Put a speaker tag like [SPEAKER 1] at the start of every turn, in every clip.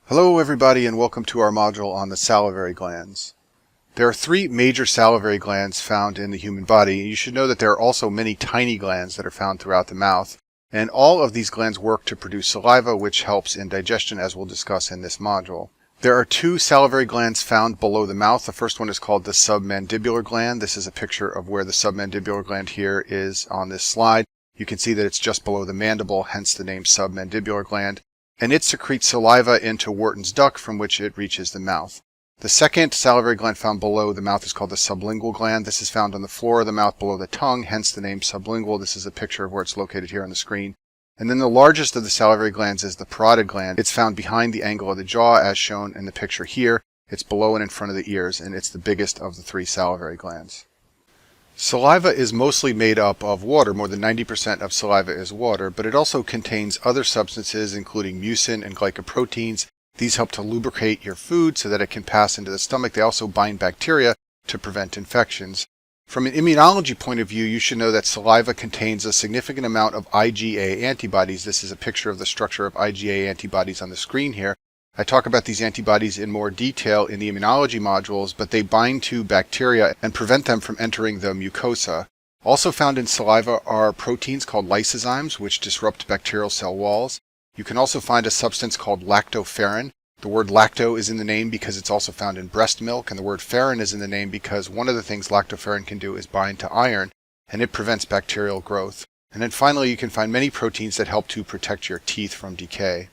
[SPEAKER 1] Hello everybody and welcome to our module on the salivary glands. There are three major salivary glands found in the human body. You should know that there are also many tiny glands that are found throughout the mouth, and all of these glands work to produce saliva, which helps in digestion, as we'll discuss in this module. There are two salivary glands found below the mouth. The first one is called the submandibular gland. This is a picture of where the submandibular gland here is on this slide. You can see that it's just below the mandible, hence the name submandibular gland. And it secretes saliva into Wharton's duct from which it reaches the mouth. The second salivary gland found below the mouth is called the sublingual gland. This is found on the floor of the mouth below the tongue, hence the name sublingual. This is a picture of where it's located here on the screen. And then the largest of the salivary glands is the parotid gland. It's found behind the angle of the jaw as shown in the picture here. It's below and in front of the ears, and it's the biggest of the three salivary glands. Saliva is mostly made up of water. More than 90% of saliva is water, but it also contains other substances including mucin and glycoproteins. These help to lubricate your food so that it can pass into the stomach. They also bind bacteria to prevent infections. From an immunology point of view, you should know that saliva contains a significant amount of IgA antibodies. This is a picture of the structure of IgA antibodies on the screen here. I talk about these antibodies in more detail in the immunology modules, but they bind to bacteria and prevent them from entering the mucosa. Also found in saliva are proteins called lysozymes, which disrupt bacterial cell walls. You can also find a substance called lactoferrin. The word lacto is in the name because it's also found in breast milk, and the word ferrin is in the name because one of the things lactoferrin can do is bind to iron, and it prevents bacterial growth. And then finally, you can find many proteins that help to protect your teeth from decay.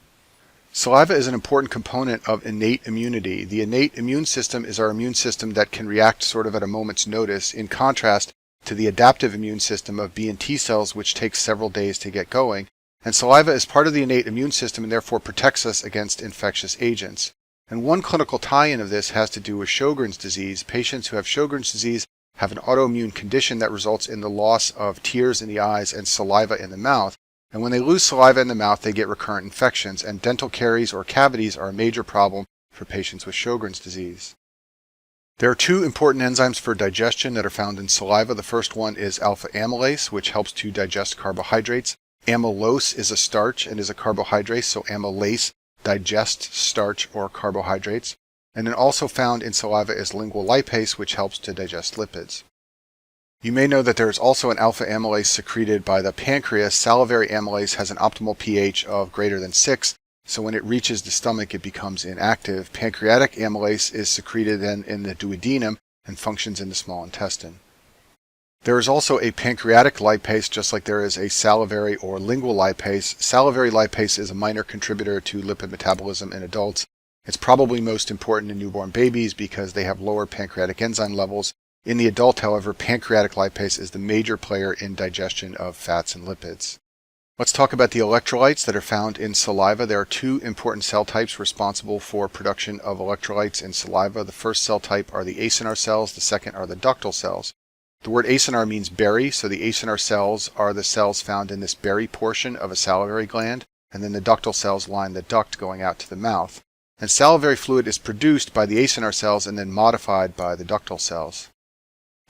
[SPEAKER 1] Saliva is an important component of innate immunity. The innate immune system is our immune system that can react sort of at a moment's notice, in contrast to the adaptive immune system of B and T cells, which takes several days to get going. And saliva is part of the innate immune system and therefore protects us against infectious agents. And one clinical tie-in of this has to do with Sjogren's disease. Patients who have Sjogren's disease have an autoimmune condition that results in the loss of tears in the eyes and saliva in the mouth. And when they lose saliva in the mouth, they get recurrent infections, and dental caries or cavities are a major problem for patients with Sjogren's disease. There are two important enzymes for digestion that are found in saliva. The first one is alpha amylase, which helps to digest carbohydrates. Amylose is a starch and is a carbohydrate, so amylase digests starch or carbohydrates. And then also found in saliva is lingual lipase, which helps to digest lipids. You may know that there is also an alpha amylase secreted by the pancreas. Salivary amylase has an optimal pH of greater than 6, so when it reaches the stomach it becomes inactive. Pancreatic amylase is secreted then in the duodenum and functions in the small intestine. There is also a pancreatic lipase, just like there is a salivary or lingual lipase. Salivary lipase is a minor contributor to lipid metabolism in adults. It's probably most important in newborn babies because they have lower pancreatic enzyme levels. In the adult, however, pancreatic lipase is the major player in digestion of fats and lipids. Let's talk about the electrolytes that are found in saliva. There are two important cell types responsible for production of electrolytes in saliva. The first cell type are the acinar cells, the second are the ductal cells. The word acinar means berry, so the acinar cells are the cells found in this berry portion of a salivary gland, and then the ductal cells line the duct going out to the mouth. And salivary fluid is produced by the acinar cells and then modified by the ductal cells.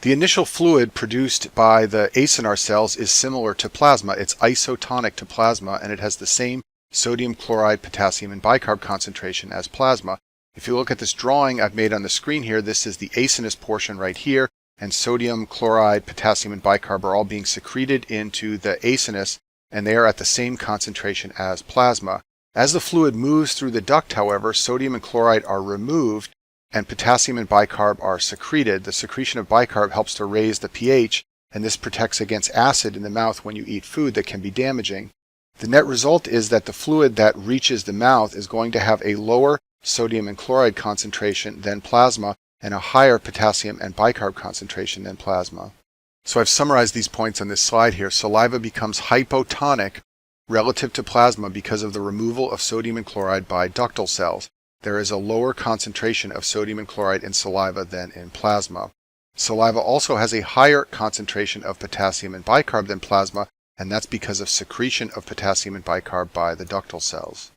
[SPEAKER 1] The initial fluid produced by the acinar cells is similar to plasma. It's isotonic to plasma, and it has the same sodium chloride, potassium, and bicarb concentration as plasma. If you look at this drawing I've made on the screen here, this is the acinous portion right here, and sodium chloride, potassium, and bicarb are all being secreted into the acinus, and they are at the same concentration as plasma. As the fluid moves through the duct, however, sodium and chloride are removed, and potassium and bicarb are secreted. The secretion of bicarb helps to raise the pH, and this protects against acid in the mouth when you eat food that can be damaging. The net result is that the fluid that reaches the mouth is going to have a lower sodium and chloride concentration than plasma and a higher potassium and bicarb concentration than plasma. So I've summarized these points on this slide here. Saliva becomes hypotonic relative to plasma because of the removal of sodium and chloride by ductal cells. There is a lower concentration of sodium and chloride in saliva than in plasma. Saliva also has a higher concentration of potassium and bicarb than plasma, and that's because of secretion of potassium and bicarb by the ductal cells.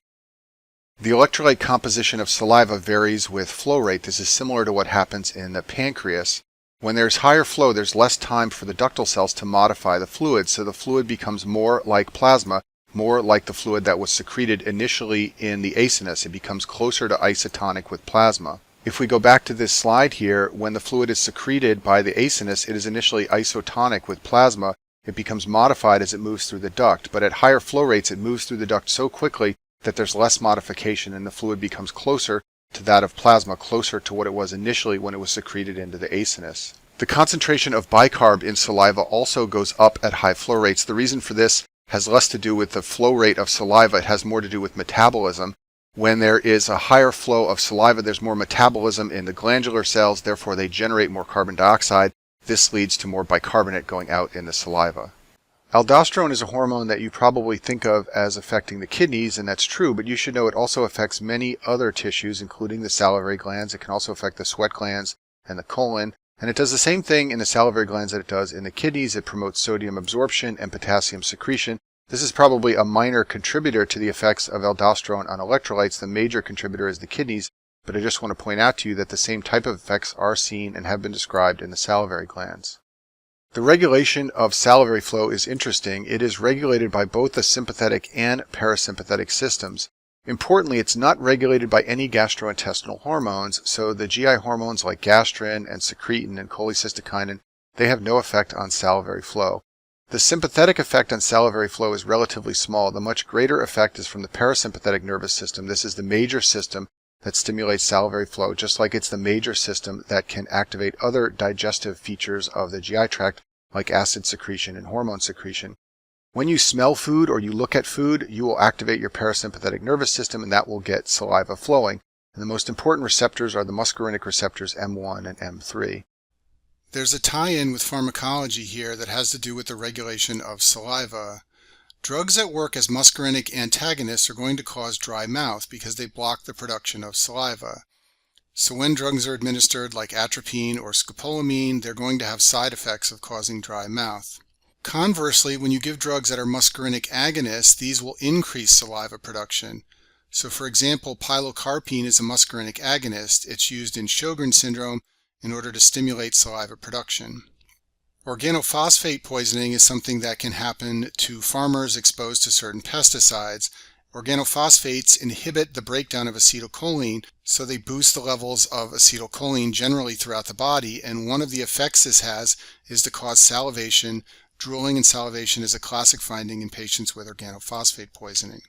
[SPEAKER 1] The electrolyte composition of saliva varies with flow rate. This is similar to what happens in the pancreas. When there's higher flow, there's less time for the ductal cells to modify the fluid, so the fluid becomes more like plasma more like the fluid that was secreted initially in the acinus. It becomes closer to isotonic with plasma. If we go back to this slide here, when the fluid is secreted by the acinus, it is initially isotonic with plasma. It becomes modified as it moves through the duct, but at higher flow rates it moves through the duct so quickly that there's less modification and the fluid becomes closer to that of plasma, closer to what it was initially when it was secreted into the acinus. The concentration of bicarb in saliva also goes up at high flow rates. The reason for this has less to do with the flow rate of saliva. It has more to do with metabolism. When there is a higher flow of saliva, there's more metabolism in the glandular cells, therefore they generate more carbon dioxide. This leads to more bicarbonate going out in the saliva. Aldosterone is a hormone that you probably think of as affecting the kidneys, and that's true, but you should know it also affects many other tissues, including the salivary glands. It can also affect the sweat glands and the colon, and it does the same thing in the salivary glands that it does in the kidneys. It promotes sodium absorption and potassium secretion. This is probably a minor contributor to the effects of aldosterone on electrolytes. The major contributor is the kidneys, but I just want to point out to you that the same type of effects are seen and have been described in the salivary glands. The regulation of salivary flow is interesting. It is regulated by both the sympathetic and parasympathetic systems. Importantly, it's not regulated by any gastrointestinal hormones, so the GI hormones like gastrin and secretin and cholecystokinin, they have no effect on salivary flow. The sympathetic effect on salivary flow is relatively small. The much greater effect is from the parasympathetic nervous system. This is the major system that stimulates salivary flow, just like it's the major system that can activate other digestive features of the GI tract, like acid secretion and hormone secretion. When you smell food or you look at food, you will activate your parasympathetic nervous system, and that will get saliva flowing. And the most important receptors are the muscarinic receptors M1 and M3. There's a tie-in with pharmacology here that has to do with the regulation of saliva. Drugs that work as muscarinic antagonists are going to cause dry mouth because they block the production of saliva. So when drugs are administered like atropine or scopolamine, they're going to have side effects of causing dry mouth. Conversely, when you give drugs that are muscarinic agonists, these will increase saliva production. So for example, pilocarpine is a muscarinic agonist. It's used in Sjogren's syndrome in order to stimulate saliva production. Organophosphate poisoning is something that can happen to farmers exposed to certain pesticides. Organophosphates inhibit the breakdown of acetylcholine, so they boost the levels of acetylcholine generally throughout the body, and one of the effects this has is to cause salivation. Drooling and salivation is a classic finding in patients with organophosphate poisoning.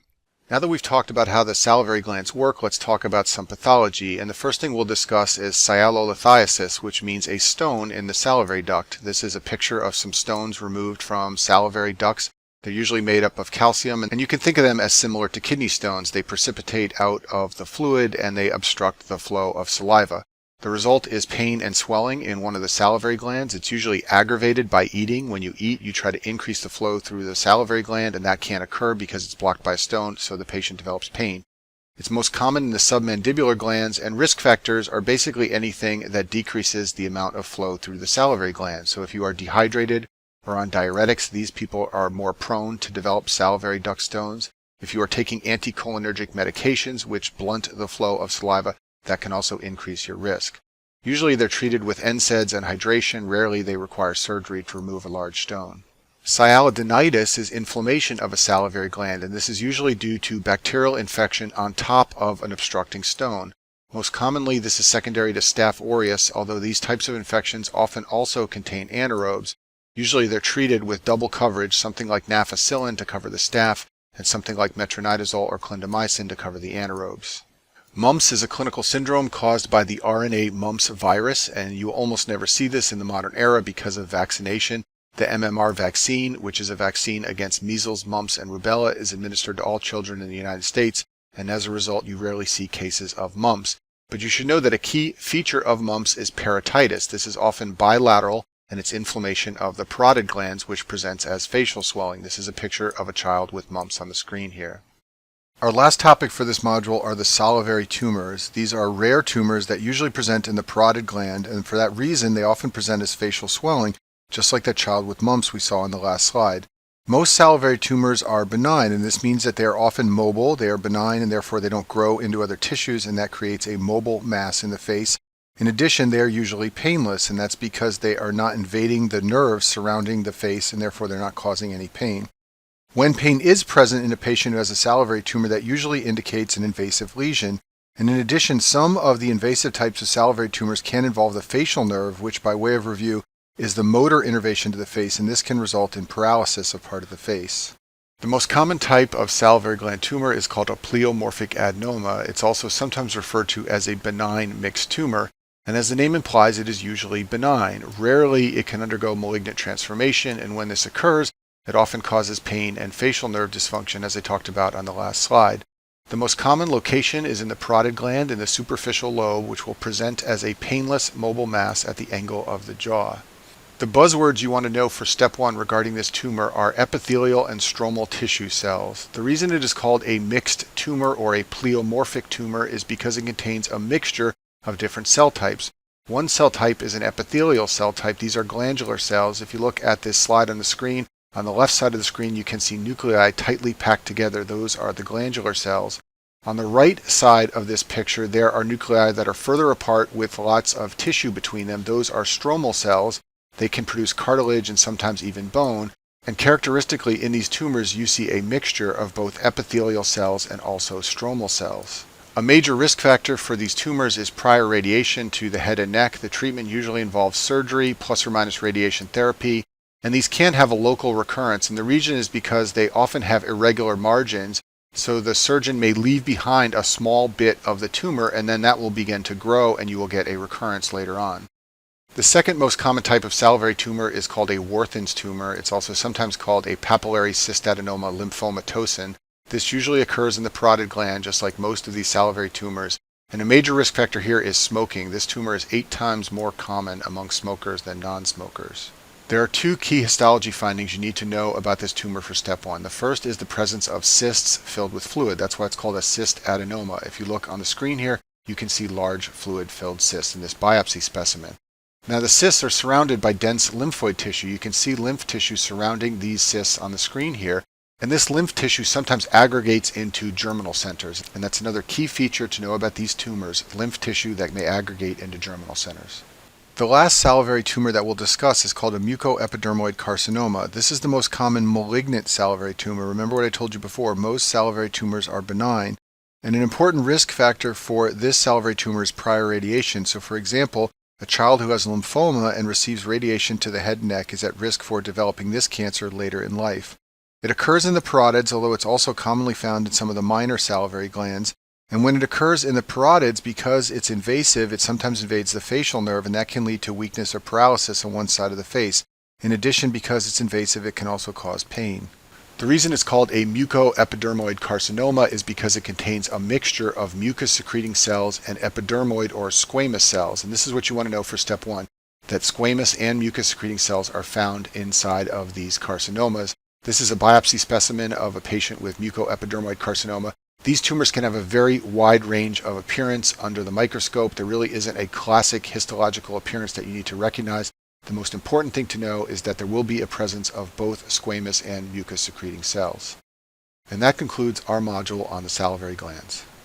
[SPEAKER 1] Now that we've talked about how the salivary glands work, let's talk about some pathology. And the first thing we'll discuss is sialolithiasis, which means a stone in the salivary duct. This is a picture of some stones removed from salivary ducts. They're usually made up of calcium, and you can think of them as similar to kidney stones. They precipitate out of the fluid and they obstruct the flow of saliva. The result is pain and swelling in one of the salivary glands. It's usually aggravated by eating. When you eat, you try to increase the flow through the salivary gland, and that can't occur because it's blocked by a stone, so the patient develops pain. It's most common in the submandibular glands, and risk factors are basically anything that decreases the amount of flow through the salivary gland. So if you are dehydrated or on diuretics, these people are more prone to develop salivary duct stones. If you are taking anticholinergic medications, which blunt the flow of saliva, that can also increase your risk. Usually they're treated with NSAIDs and hydration. Rarely they require surgery to remove a large stone. Sialidinitis is inflammation of a salivary gland, and this is usually due to bacterial infection on top of an obstructing stone. Most commonly this is secondary to Staph aureus, although these types of infections often also contain anaerobes. Usually they're treated with double coverage, something like nafacillin to cover the staph, and something like metronidazole or clindamycin to cover the anaerobes. Mumps is a clinical syndrome caused by the RNA mumps virus, and you almost never see this in the modern era because of vaccination. The MMR vaccine, which is a vaccine against measles, mumps, and rubella, is administered to all children in the United States, and as a result you rarely see cases of mumps. But you should know that a key feature of mumps is parotitis. This is often bilateral, and it's inflammation of the parotid glands, which presents as facial swelling. This is a picture of a child with mumps on the screen here. Our last topic for this module are the salivary tumors. These are rare tumors that usually present in the parotid gland, and for that reason they often present as facial swelling, just like that child with mumps we saw on the last slide. Most salivary tumors are benign, and this means that they are often mobile. They are benign, and therefore they don't grow into other tissues, and that creates a mobile mass in the face. In addition, they are usually painless, and that's because they are not invading the nerves surrounding the face, and therefore they're not causing any pain. When pain is present in a patient who has a salivary tumor, that usually indicates an invasive lesion. And in addition, some of the invasive types of salivary tumors can involve the facial nerve, which by way of review is the motor innervation to the face, and this can result in paralysis of part of the face. The most common type of salivary gland tumor is called a pleomorphic adenoma. It's also sometimes referred to as a benign mixed tumor, and as the name implies, it is usually benign. Rarely it can undergo malignant transformation, and when this occurs, it often causes pain and facial nerve dysfunction, as I talked about on the last slide. The most common location is in the parotid gland in the superficial lobe, which will present as a painless mobile mass at the angle of the jaw. The buzzwords you want to know for step 1 regarding this tumor are epithelial and stromal tissue cells. The reason it is called a mixed tumor or a pleomorphic tumor is because it contains a mixture of different cell types. One cell type is an epithelial cell type. These are glandular cells. If you look at this slide on the screen, on the left side of the screen you can see nuclei tightly packed together. Those are the glandular cells. On the right side of this picture there are nuclei that are further apart with lots of tissue between them. Those are stromal cells. They can produce cartilage and sometimes even bone. And characteristically in these tumors you see a mixture of both epithelial cells and also stromal cells. A major risk factor for these tumors is prior radiation to the head and neck. The treatment usually involves surgery plus or minus radiation therapy, and these can have a local recurrence, and the reason is because they often have irregular margins, so the surgeon may leave behind a small bit of the tumor and then that will begin to grow and you will get a recurrence later on. The second most common type of salivary tumor is called a Warthin's tumor. It's also sometimes called a papillary cystadenoma lymphomatosis. This usually occurs in the parotid gland, just like most of these salivary tumors. And a major risk factor here is smoking. This tumor is 8 times more common among smokers than non-smokers. There are 2 key histology findings you need to know about this tumor for step 1. The first is the presence of cysts filled with fluid. That's why it's called a cyst adenoma. If you look on the screen here, you can see large fluid-filled cysts in this biopsy specimen. Now the cysts are surrounded by dense lymphoid tissue. You can see lymph tissue surrounding these cysts on the screen here. And this lymph tissue sometimes aggregates into germinal centers. And that's another key feature to know about these tumors, lymph tissue that may aggregate into germinal centers. The last salivary tumor that we'll discuss is called a mucoepidermoid carcinoma. This is the most common malignant salivary tumor. Remember what I told you before, most salivary tumors are benign. And an important risk factor for this salivary tumor is prior radiation. So for example, a child who has lymphoma and receives radiation to the head and neck is at risk for developing this cancer later in life. It occurs in the parotids, although it's also commonly found in some of the minor salivary glands. And when it occurs in the parotids, because it's invasive, it sometimes invades the facial nerve, and that can lead to weakness or paralysis on one side of the face. In addition, because it's invasive, it can also cause pain. The reason it's called a mucoepidermoid carcinoma is because it contains a mixture of mucus-secreting cells and epidermoid or squamous cells. And this is what you want to know for step 1, that squamous and mucus-secreting cells are found inside of these carcinomas. This is a biopsy specimen of a patient with mucoepidermoid carcinoma. These tumors can have a very wide range of appearance under the microscope. There really isn't a classic histological appearance that you need to recognize. The most important thing to know is that there will be a presence of both squamous and mucus-secreting cells. And that concludes our module on the salivary glands.